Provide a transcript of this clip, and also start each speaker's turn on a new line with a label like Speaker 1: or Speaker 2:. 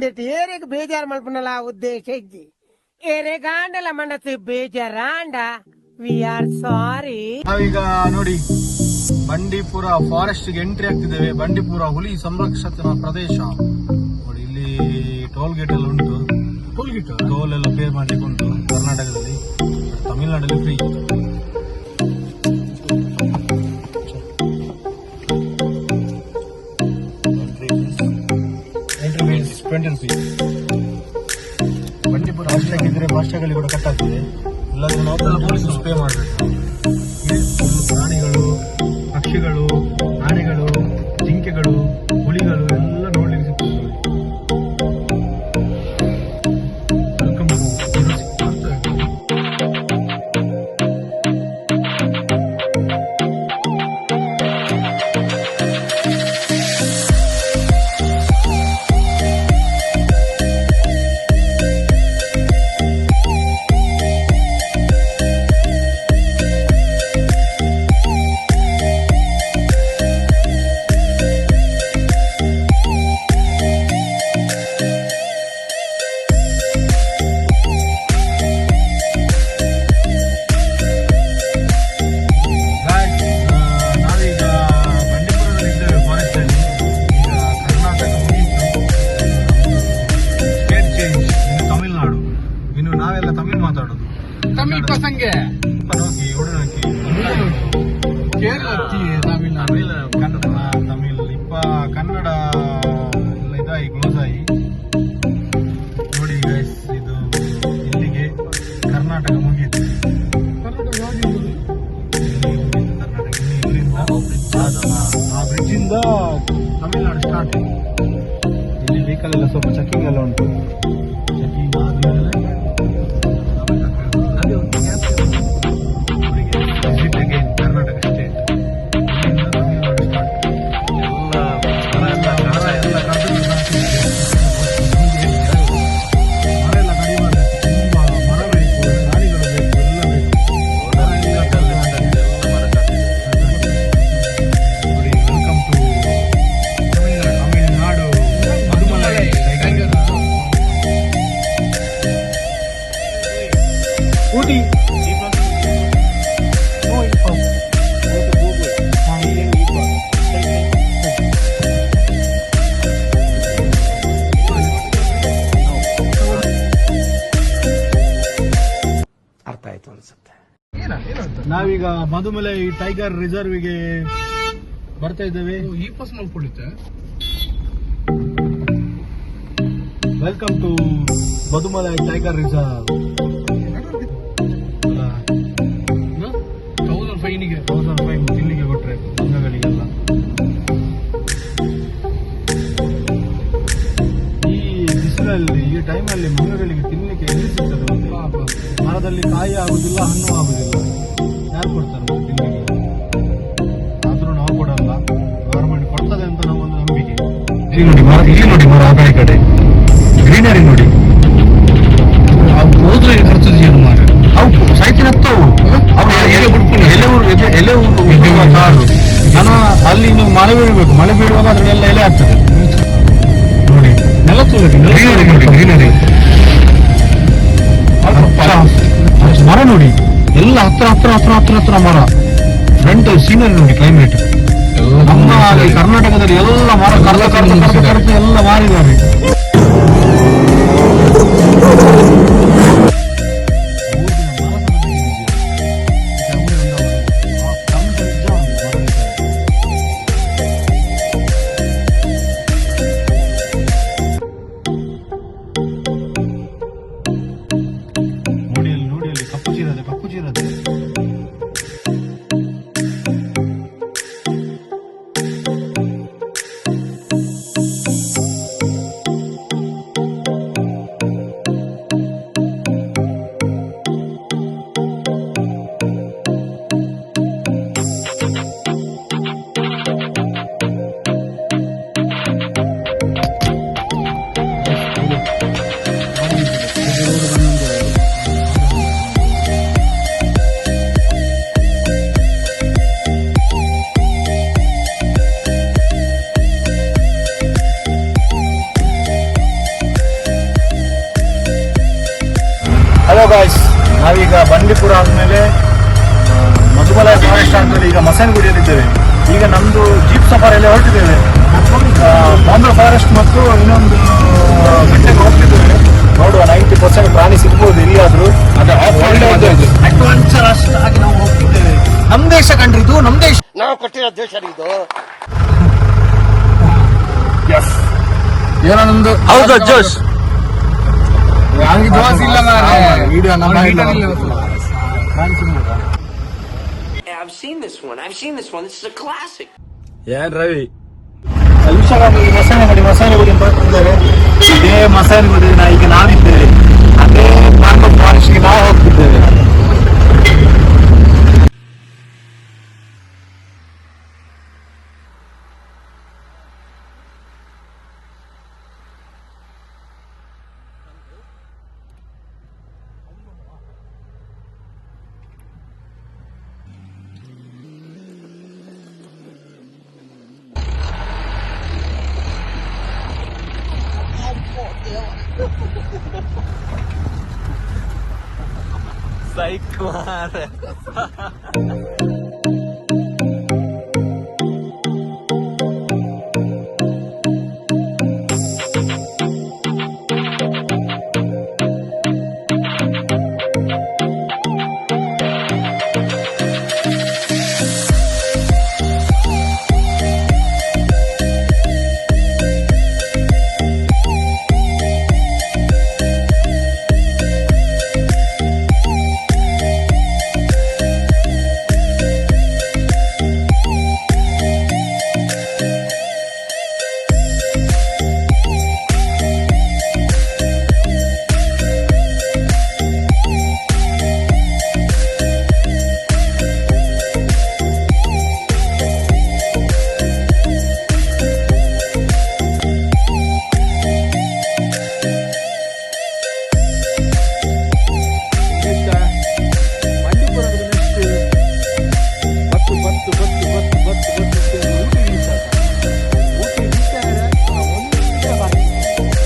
Speaker 1: ಒಂದಿಟ್ಟು ಏರಿಗೆ ಬೇಜಾರು ಮಲ್ಪನಲ್ಲ ಉದ್ದೇಶ ಇಜ್ಜಿ ಏರೆ ಗಾಂಡಲ ಮನಸ್ಸು ಬೇಜಾರಾಂಡ ವಿ ಆರ್ ಸಾರಿ.
Speaker 2: ನಾವೀಗ ನೋಡಿ ಬಂಡೀಪುರ ಫಾರೆಸ್ಟ್ ಗೆ ಎಂಟ್ರಿ ಆಗ್ತಿದ್ದೇವೆ. ಬಂಡೀಪುರ ಹುಲಿ ಸಂರಕ್ಷಣಾ ಪ್ರದೇಶ ನೋಡಿ. ಇಲ್ಲಿ ಟೋಲ್ ಗೇಟ್ ಎಲ್ಲ ಉಂಟು. ಟೋಲ್ ಎಲ್ಲ ಪೇ ಮಾಡ್ಲಿಕ್ಕೆ ಉಂಟು ಕರ್ನಾಟಕದಲ್ಲಿ. ತಮಿಳುನಾಡಲ್ಲಿ free. Entry fees 20 rupees. Bandipur hostel ಭಾಷೆಗಳಿಗೆ ಕೂಡ ಕಟ್ ಆಗ್ತದೆ. ಇಲ್ಲಾಂದ್ರೆ ನಾವು ಪೊಲೀಸ್ ಪೇ ಮಾಡಬೇಕು. ಪ್ರಾಣಿಗಳು, ಪಕ್ಷಿಗಳು, ಆನೆಗಳು, ಜಿಂಕೆಗಳು, ಹುಲಿಗಳು ಎಲ್ಲ ನೋಡ್ಲಿಕ್ಕೆ ಸಿಗ್ತದೆ. ನಾವೆಲ್ಲ ತಮಿಳ್ ಮಾತಾಡೋದು.
Speaker 3: ತಮಿಳ್ ಪಸಂಗೆ
Speaker 2: ತಮಿಳ್ ಇಪ್ಪ ಕನ್ನಡ ಎಲ್ಲ ಇದಾಗಿ ಕ್ಲೋಸ್ ಆಗಿ ನೋಡಿ ಗೈಸ್. ಇದು ಇಲ್ಲಿಗೆ ಕರ್ನಾಟಕ ಮುಗಿಯಿತು. ಇಲ್ಲಿಂದ ಆ ಬ್ರಿಡ್ಜ್ ಇಂದ ತಮಿಳ್ನಾಡು ಸ್ಟಾರ್ಟ್. ಇಲ್ಲಿ ವೆಹಿಕಲ್ ಎಲ್ಲ ಸ್ವಲ್ಪ ಚೆಕಿಂಗ್ ಎಲ್ಲ ಉಂಟು. ಚೆಕಿಂಗ್ ಆದ್ಮೇಲೆ ಕರ್ನಾಟಕ ಸ್ಟೇಟ್. ಊಟಿ
Speaker 1: ಅರ್ಥ ಆಯ್ತು ಅನ್ಸುತ್ತೆ.
Speaker 2: ನಾವೀಗ ಮಧುಮಲೈ ಟೈಗರ್ ರಿಸರ್ವ್ಗೆ ಬರ್ತಾ ಇದ್ದೇವೆ.
Speaker 3: ಈ ಪಾಸ್ ಮಾಡ್ಕೊಳ್ಳುತ್ತೆ.
Speaker 2: Welcome to Mudumalai tiger reserve. 1005 ಇಲ್ಲಿಗೆ ಕೊಟ್ರೆ ಮಂಗಗಳಿಗೆಲ್ಲ. ಈ ಬಿಸಿಲಲ್ಲಿ ಈ ಟೈಮಲ್ಲಿ ಮಂಗಗಳಿಗೆ ತಿನ್ನಲಿಕ್ಕೆ ಎಲ್ಲಿ ಸಿಗ್ತದೆ? ಮರದಲ್ಲಿ ಕಾಯಿ ಆಗುದಿಲ್ಲ, ಹಣ್ಣು ಆಗುದಿಲ್ಲ. ಯಾರು ಕೊಡ್ತಾರೆ ತಿನ್ನಲಿಕ್ಕೆ? ಆದ್ರೂ ನಾವು ಕೊಡಲ್ಲ. ಗವರ್ಮೆಂಟ್ ಕೊಡ್ತದೆ ಅಂತ ನಮ್ಮೊಂದು ನಂಬಿಕೆ. ಇಲ್ಲಿ ನೋಡಿ ಮರ ಆ ಕಡೆ ಗ್ರೀನರಿ ನೋಡಿ. ಅವು ಹೋದ್ರೆ ಖರ್ಚು ಏನು ಮಾರ. ಅವು ಸಾಯ್ತಿನತ್ತವು. ಅವು ಎಲೆ ಕಾಡು. ನಾನು ಅಲ್ಲಿ ನೀವು ಮಳೆ ಬೀಳಬೇಕು. ಮಳೆ ಬೀಳುವಾಗ ಅದರಲ್ಲೆಲ್ಲ ಎಲೆ ಆಗ್ತದೆ ನೋಡಿ. ಗ್ರೀನರಿ ಮರ ನೋಡಿ. ಎಲ್ಲ ಹತ್ರ ಮರ. ಫ್ರಂಟ್ ಸೀನರಿ ನೋಡಿ. ಕ್ಲೈಮೇಟ್ ನಮ್ಮ ಕರ್ನಾಟಕದಲ್ಲಿ ಎಲ್ಲ ಮರ ಕರ್ದು ಎಲ್ಲ ಮಾರಿದ್ದಾರೆ. ನೋಡಿ ಅಲ್ಲಿ ಕಪ್ಪು ಚೀರದೆ. ಹಲೋ ಗಾಯ್ಸ್, ನಾವೀಗ ಬಂಡೀಪುರ ಆದ್ಮೇಲೆ ಮಧುಮಲೈ ಫಾರೆಸ್ಟ್ ಆದ್ಮೇಲೆ ಈಗ ಮಸನಗುಡಿಯಲ್ಲಿದ್ದೇವೆ. ಈಗ ನಮ್ದು ಜೀಪ್ ಸಫಾರಿಯಲ್ಲಿ ಹೊರಟಿದ್ದೇವೆ. ಬಾಂಬೆ ಫಾರೆಸ್ಟ್ ಮತ್ತು ಇನ್ನೊಂದು ಬೆಟ್ಟಕ್ಕೆ ಹೋಗ್ತಿದ್ದೇವೆ. ನೋಡುವ 90% ಪ್ರಾಣಿ ಸಿಗ್ಬೋದು ಎಲ್ಲಿಯಾದ್ರೂ. ಅಡ್ವೆಂಚರ್ ಆಗಿ ನಾವು ಹೋಗ್ತಿದ್ದೇವೆ. ನಮ್ ದೇಶ ಕಂಡ್ರಿದು, ನಮ್ ದೇಶ
Speaker 4: ನಾವು ಕೊಟ್ಟಿರೋ ದೇಶ ಇದು.
Speaker 3: ಏನೋ ನಮ್ದು
Speaker 2: ಹೌದು ಜೋಶ್
Speaker 3: ಜೋಸ್ ಇಲ್ಲ
Speaker 2: ವಿಡಿಯೋ ನಮ್ಮ
Speaker 5: I've seen this one. This is a classic.
Speaker 2: ಏನ್ ರವಿ ಮಸಾನಗುಡಿ ಬರ್ತಿದ್ದೇವೆ. ಇದೇ ಮಸಾನಗುಡಿ ಈಗ ನಾವಿದ್ದೇವೆ. ಅದೇ ಬಾಂಬೆ ಫಾರೆಸ್ಟ್ಗೆ ನಾವು ಹೋಗ್ತಿದ್ದೇವೆ. ಸೈಕ್ ಮಾರ